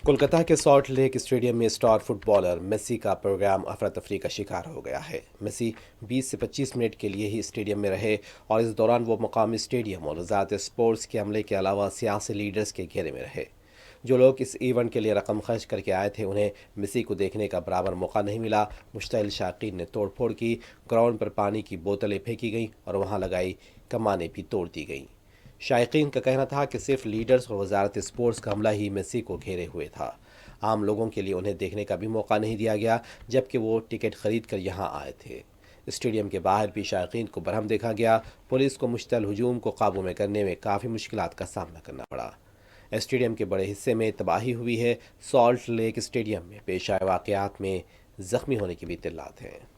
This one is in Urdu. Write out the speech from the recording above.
کولکتہ کے سالٹ لیک اسٹیڈیم میں اسٹار فٹ بالر میسی کا پروگرام افراتفری کا شکار ہو گیا ہے۔ میسی 20 سے 25 منٹ کے لیے ہی اسٹیڈیم میں رہے اور اس دوران وہ مقامی اسٹیڈیم اور وزارت اسپورٹس کے عملے کے علاوہ سیاسی لیڈرز کے گھیرے میں رہے۔ جو لوگ اس ایونٹ کے لیے رقم خرچ کر کے آئے تھے انہیں میسی کو دیکھنے کا برابر موقع نہیں ملا۔ مشتعل شائقین نے توڑ پھوڑ کی، گراؤنڈ پر پانی کی بوتلیں پھینکی گئیں اور وہاں لگائی کمانیں بھی توڑ دی گئیں۔ شائقین کا کہنا تھا کہ صرف لیڈرز اور وزارت اسپورٹس کا عملہ ہی میسی کو گھیرے ہوئے تھا۔ عام لوگوں کے لیے انہیں دیکھنے کا بھی موقع نہیں دیا گیا، جبکہ وہ ٹکٹ خرید کر یہاں آئے تھے۔ اسٹیڈیم کے باہر بھی شائقین کو برہم دیکھا گیا۔ پولیس کو مشتعل ہجوم کو قابو میں کرنے میں کافی مشکلات کا سامنا کرنا پڑا۔ اسٹیڈیم کے بڑے حصے میں تباہی ہوئی ہے۔ سالٹ لیک اسٹیڈیم میں پیش آئے واقعات میں زخمی ہونے کی بھی اطلاعات ہیں۔